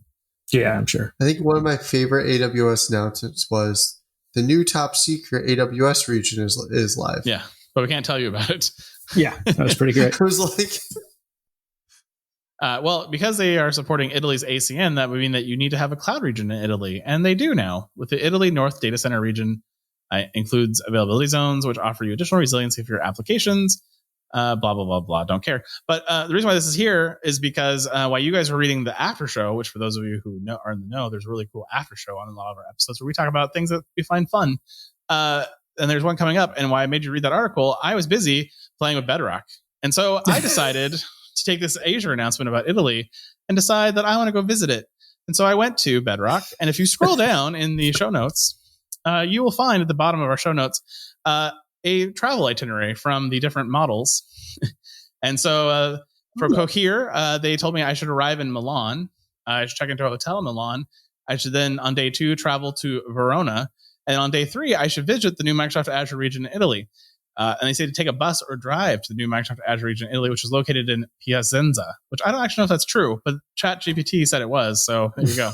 Yeah, I'm sure. I think one of my favorite AWS announcements was the new top secret AWS region is live. Yeah, but we can't tell you about it. Yeah, that was pretty great. It was like... well, because they are supporting Italy's ACN, that would mean that you need to have a cloud region in Italy. And they do now. With the Italy North Data Center region, includes availability zones, which offer you additional resiliency for your applications. Blah, blah, blah, blah. Don't care. But the reason why this is here is because while you guys were reading the after show, which for those of you who are in the know, there's a really cool after show on a lot of our episodes where we talk about things that we find fun. And there's one coming up. And why I made you read that article, I was busy playing with Bedrock. And so I decided to take this Azure announcement about Italy and decide that I want to go visit it. And so I went to Bedrock. And if you scroll down in the show notes, you will find at the bottom of our show notes a travel itinerary from the different models. And so for Cohere, they told me I should arrive in Milan. I should check into a hotel in Milan. I should then, on day 2, travel to Verona. And on day 3, I should visit the new Microsoft Azure region in Italy. And they say to take a bus or drive to the new Microsoft Azure region in Italy, which is located in Piacenza, which I don't actually know if that's true, but ChatGPT said it was. So there you go.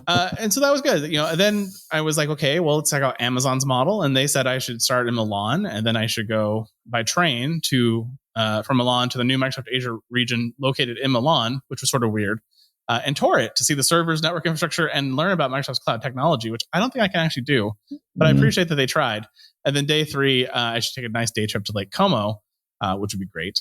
And so that was good. Then I was like, okay, well, let's check out Amazon's model. And they said I should start in Milan, and then I should go by train from Milan to the new Microsoft Azure region located in Milan, which was sort of weird. And tour it to see the servers, network infrastructure, and learn about Microsoft's cloud technology, which I don't think I can actually do, but I appreciate that they tried. And then day 3, I should take a nice day trip to Lake Como, which would be great.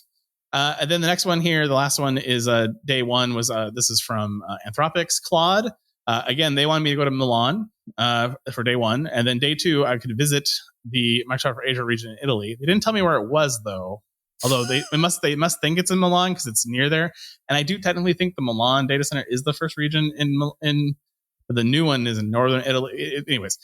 And then the next one here, the last one is day 1 was this is from Anthropic's Claude. Again, they wanted me to go to Milan for day 1, and then day 2 I could visit the Microsoft Azure region in Italy. They didn't tell me where it was though. Although they must think it's in Milan because it's near there, and I do technically think the Milan data center is the first region in the new one is in northern Italy. Anyways,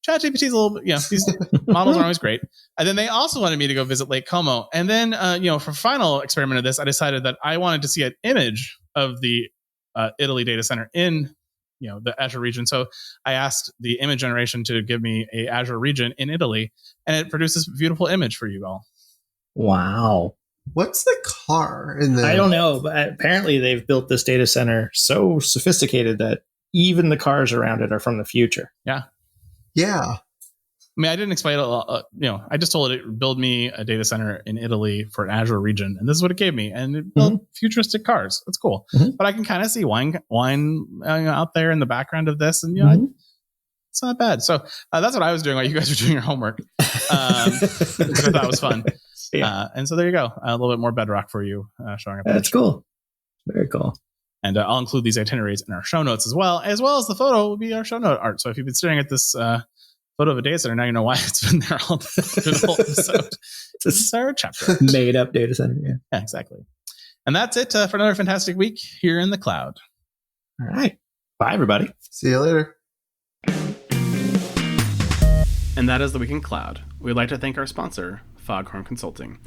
ChatGPT is a little bit, these models are always great. And then they also wanted me to go visit Lake Como, and then for final experiment of this, I decided that I wanted to see an image of the Italy data center in the Azure region. So I asked the image generation to give me a Azure region in Italy, and it produces a beautiful image for you all. Wow. What's the car in the... I don't know, but apparently they've built this data center so sophisticated that even the cars around it are from the future. Yeah. Yeah. I mean, I didn't explain it a lot. I just told it build me a data center in Italy for an Azure region, and this is what it gave me. And it built futuristic cars. That's cool. But I can kind of see wine out there in the background of this, and it's not bad. So that's what I was doing while you guys were doing your homework. Which I thought was fun. Yeah. And so there you go. A little bit more Bedrock for you showing up. That's cool. Very cool. And I'll include these itineraries in our show notes as well as the photo will be our show note art. So if you've been staring at this photo of a data center, now you know why it's been there all through the whole episode. This is our chapter. Made up data center. Yeah, exactly. And that's it for another fantastic week here in the cloud. All right. Bye, everybody. See you later. And that is the Week in Cloud. We'd like to thank our sponsor, Foghorn Consulting.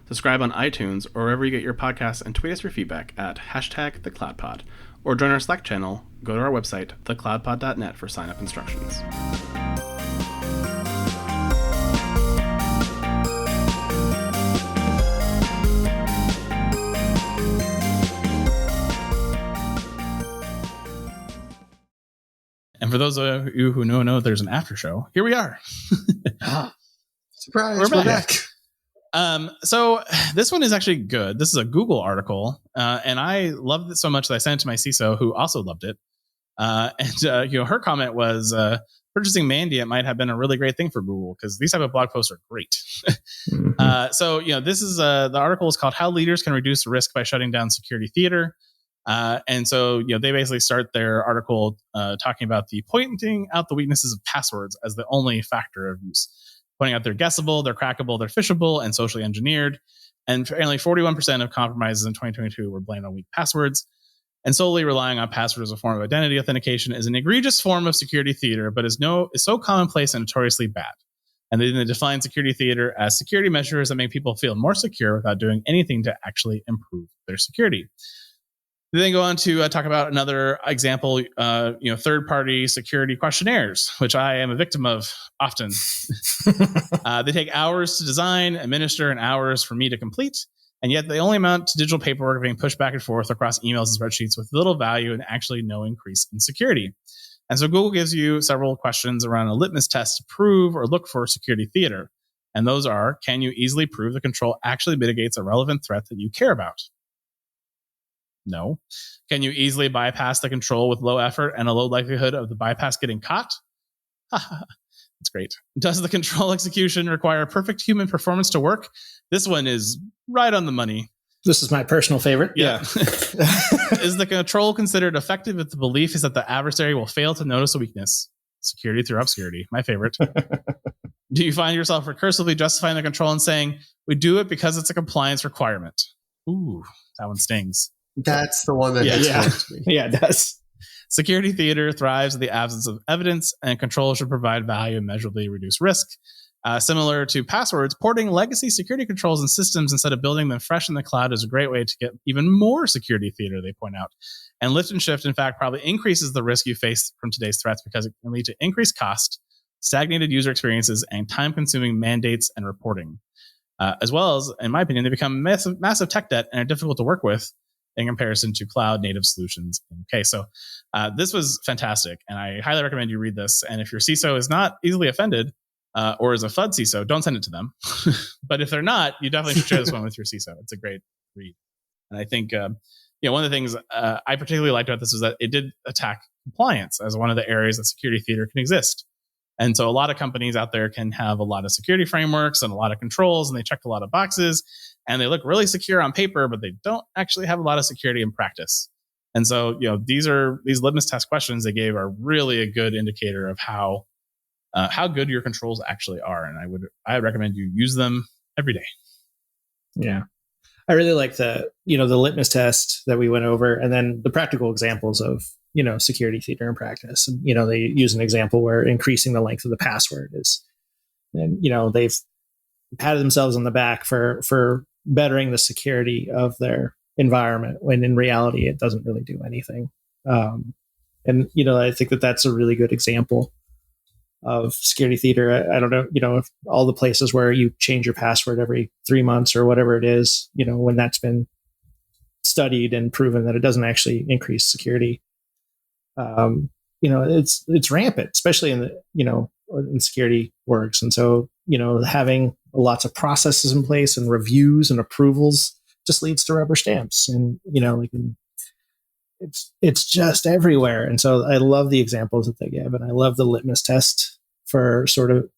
Subscribe on iTunes or wherever you get your podcasts and tweet us your feedback at #TheCloudPod. Or join our Slack channel, go to our website, thecloudpod.net for sign-up instructions. And for those of you who know there's an after show, here we are. Surprise, we're back. So this one is actually good. This is a Google article, and I loved it so much that I sent it to my CISO, who also loved it. Her comment was, purchasing Mandiant might have been a really great thing for Google because these type of blog posts are great. This is the article is called "How Leaders Can Reduce Risk by Shutting Down Security Theater." And so, they basically start their article talking about pointing out the weaknesses of passwords as the only factor of use. Pointing out they're guessable, they're crackable, they're phishable, and socially engineered. And only 41% of compromises in 2022 were blamed on weak passwords. And solely relying on passwords as a form of identity authentication is an egregious form of security theater, but is so commonplace and notoriously bad. And then they define security theater as security measures that make people feel more secure without doing anything to actually improve their security. They then go on to talk about another example, third-party security questionnaires, which I am a victim of often. They take hours to design, administer, and hours for me to complete, and yet they only amount to digital paperwork being pushed back and forth across emails and spreadsheets with little value and actually no increase in security. And so Google gives you several questions around a litmus test to prove or look for security theater. And those are, can you easily prove the control actually mitigates a relevant threat that you care about? No. Can you easily bypass the control with low effort and a low likelihood of the bypass getting caught? That's great. Does the control execution require perfect human performance to work? This one is right on the money. This is my personal favorite. Yeah. Is the control considered effective if the belief is that the adversary will fail to notice a weakness? Security through obscurity. My favorite. Do you find yourself recursively justifying the control and saying, we do it because it's a compliance requirement? Ooh, that one stings. That's the one that hits home to me. Yeah, it does. Security theater thrives in the absence of evidence, and control should provide value and measurably reduce risk. Similar to passwords, porting legacy security controls and systems instead of building them fresh in the cloud is a great way to get even more security theater, they point out. And lift and shift, in fact, probably increases the risk you face from today's threats because it can lead to increased cost, stagnated user experiences, and time-consuming mandates and reporting. As well as, in my opinion, they become massive tech debt and are difficult to work with in comparison to cloud-native solutions. Okay, so this was fantastic, and I highly recommend you read this. And if your CISO is not easily offended, or is a FUD CISO, don't send it to them. But if they're not, you definitely should share this one with your CISO. It's a great read. And I think one of the things I particularly liked about this was that it did attack compliance as one of the areas that security theater can exist. And so a lot of companies out there can have a lot of security frameworks and a lot of controls, and they check a lot of boxes, and they look really secure on paper, but they don't actually have a lot of security in practice. And so, these litmus test questions they gave are really a good indicator of how good your controls actually are. And I recommend you use them every day. Yeah. I really like the litmus test that we went over, and then the practical examples of, security theater in practice. And, they use an example where increasing the length of the password is, and, they've patted themselves on the back for bettering the security of their environment, when in reality, it doesn't really do anything. And, I think that that's a really good example of security theater. I don't know, if all the places where you change your password every 3 months or whatever it is, when that's been studied and proven that it doesn't actually increase security. It's rampant, especially in in security works. And so, having lots of processes in place and reviews and approvals just leads to rubber stamps, and, it's just everywhere. And so I love the examples that they give, and I love the litmus test for sort of,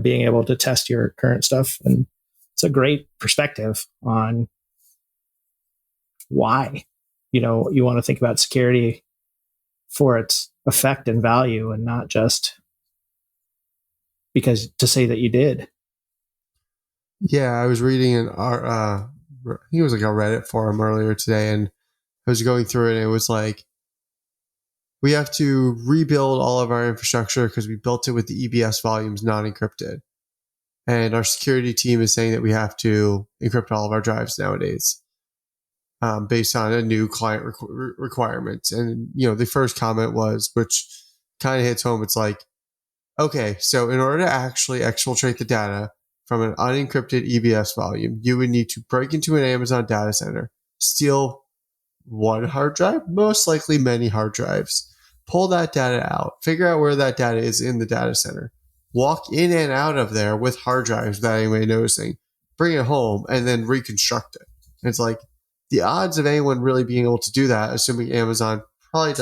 being able to test your current stuff. And it's a great perspective on why, you want to think about security for its effect and value, and not just because to say that you did. Yeah, I was reading I think it was like a Reddit forum earlier today, and I was going through it, and it was like, we have to rebuild all of our infrastructure because we built it with the EBS volumes not encrypted. And our security team is saying that we have to encrypt all of our drives nowadays, based on a new client requirement. And, the first comment was, which kind of hits home, it's like, okay, so in order to actually exfiltrate the data from an unencrypted EBS volume, you would need to break into an Amazon data center, steal one hard drive, most likely many hard drives, pull that data out, figure out where that data is in the data center, walk in and out of there with hard drives without anybody noticing, bring it home, and then reconstruct it. And it's like, the odds of anyone really being able to do that, assuming Amazon probably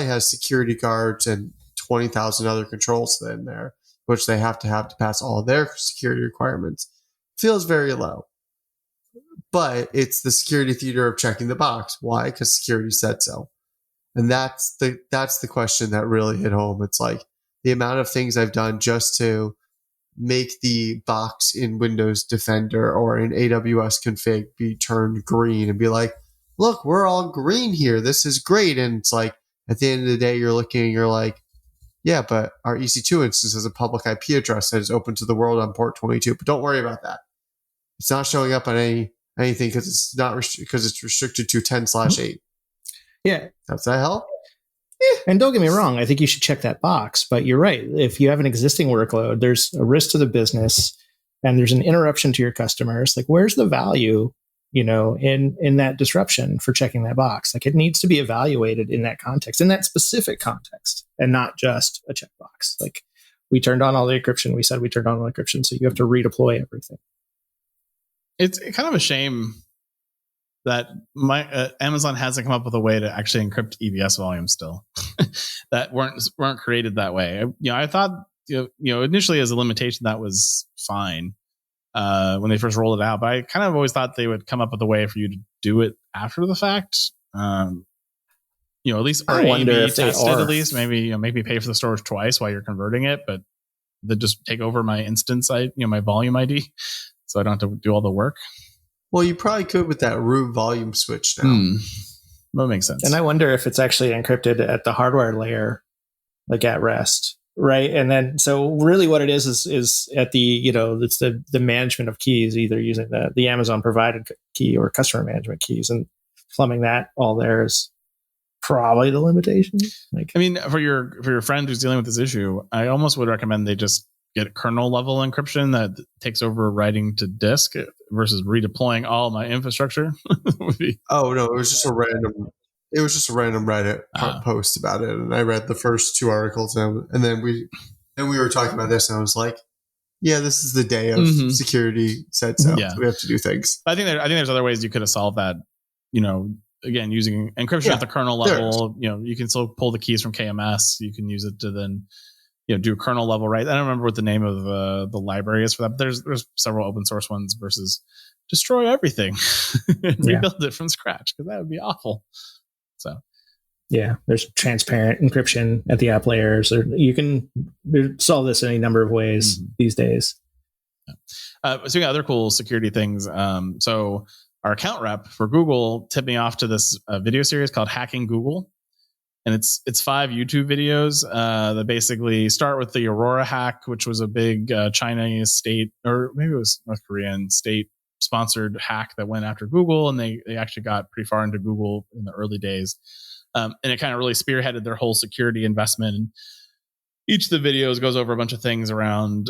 has security guards and 20,000 other controls in there, which they have to pass all of their security requirements, feels very low. But it's the security theater of checking the box. Why? Because security said so. And that's the question that really hit home. It's like, the amount of things I've done just to make the box in Windows Defender or in AWS config be turned green and be like, look, we're all green here. This is great. And it's like, at the end of the day, you're looking and you're like, yeah, but our EC2 instance has a public IP address that is open to the world on port 22. But don't worry about that. It's not showing up on anything because it's not because it's restricted to 10/8. Yeah. Does that help? And don't get me wrong, I think you should check that box, but you're right. If you have an existing workload, there's a risk to the business and there's an interruption to your customers. Like, where's the value, in that disruption for checking that box? Like, it needs to be evaluated in that context, in that specific context, and not just a checkbox. Like, we turned on all the encryption. We said we turned on all the encryption, so you have to redeploy everything. It's kind of a shame that Amazon hasn't come up with a way to actually encrypt EBS volumes still that weren't created that way. I thought initially as a limitation that was fine when they first rolled it out, but I kind of always thought they would come up with a way for you to do it after the fact. At least or A/B test it at least. Maybe make me pay for the storage twice while you're converting it, but then just take over my instance my volume ID, so I don't have to do all the work. Well, you probably could with that root volume switch now. That makes sense. And I wonder if it's actually encrypted at the hardware layer, like at rest, right? And then, so really what it is at the, it's the management of keys, either using the Amazon provided key or customer management keys, and plumbing that all there is probably the limitation. Like, I mean, for your friend who's dealing with this issue, I almost would recommend they just get kernel level encryption that takes over writing to disk versus redeploying all my infrastructure. Oh no, it was just a random Reddit post about it, and I read the first 2 articles, and then we were talking about this, and I was like, yeah, this is the day of security said so. Yeah. So we have to do things. I think there's other ways you could have solved that. Again, using encryption at the kernel level. You can still pull the keys from KMS. You can use it to then do a kernel level, right? I don't remember what the name of the library is for that, but there's several open source ones versus destroy everything and rebuild it from scratch, because that would be awful. So yeah, there's transparent encryption at the app layers, or you can solve this in any number of ways these days. So we got other cool security things. So our account rep for Google tipped me off to this video series called Hacking Google. And it's 5 YouTube videos that basically start with the Aurora hack, which was a big Chinese state, or maybe it was North Korean state sponsored hack that went after Google, and they actually got pretty far into Google in the early days. And it kind of really spearheaded their whole security investment. And each of the videos goes over a bunch of things around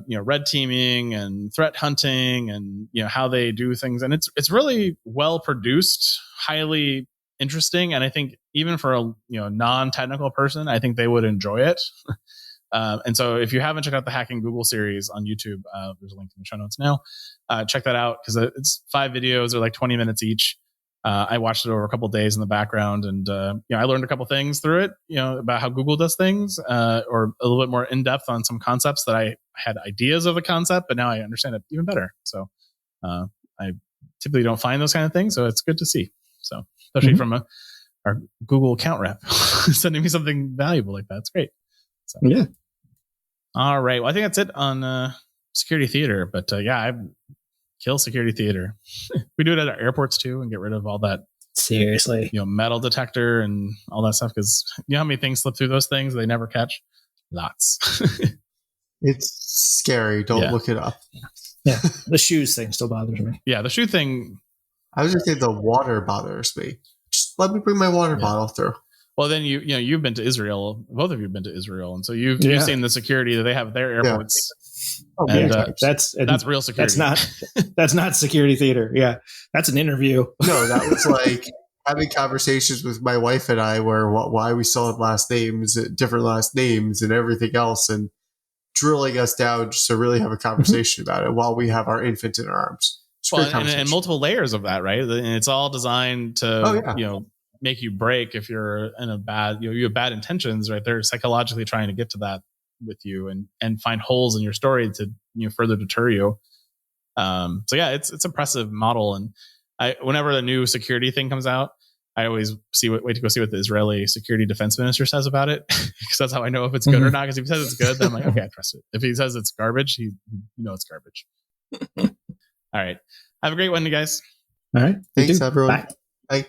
red teaming and threat hunting, and how they do things. And it's really well produced, highly interesting, and I think even for a non-technical person, I think they would enjoy it. And so if you haven't checked out the Hacking Google series on YouTube, there's a link in the show notes now. Check that out, because it's 5 videos. They're like 20 minutes each. I watched it over a couple of days in the background, and I learned a couple things through it, about how Google does things, or a little bit more in depth on some concepts that I had ideas of the concept, but now I understand it even better. So I typically don't find those kind of things, so it's good to see. So especially from our Google account rep sending me something valuable like that. It's great. So, yeah. All right. Well, I think that's it on security theater. But I kill security theater. We do it at our airports too, and get rid of all that. Seriously, metal detector and all that stuff, because how many things slip through those things they never catch? Lots. It's scary. Don't look it up. Yeah, the shoes thing still bothers me. Yeah, the shoe thing. I was just saying the water bothers me. Just let me bring my water bottle through. Well, then you've been to Israel. Both of you have been to Israel, and so you've seen the security that they have at their airports. Oh, and, that's real security. That's not security theater. Yeah, that's an interview. No, that was like having conversations with my wife and I, where why we still have different last names, and everything else, and drilling us down just to really have a conversation about it while we have our infant in our arms. Well, and multiple layers of that, right? And it's all designed to, make you break if you're in a bad, you have bad intentions, right? They're psychologically trying to get to that with you and find holes in your story to, further deter you. It's impressive model. And whenever a new security thing comes out, I always wait to go see what the Israeli security defense minister says about it, because that's how I know if it's good or not. Because if he says it's good, then I'm like, okay, I trust it. If he says it's garbage, it's garbage. All right. Have a great one, you guys. All right. Thanks, everyone. Bye. Bye.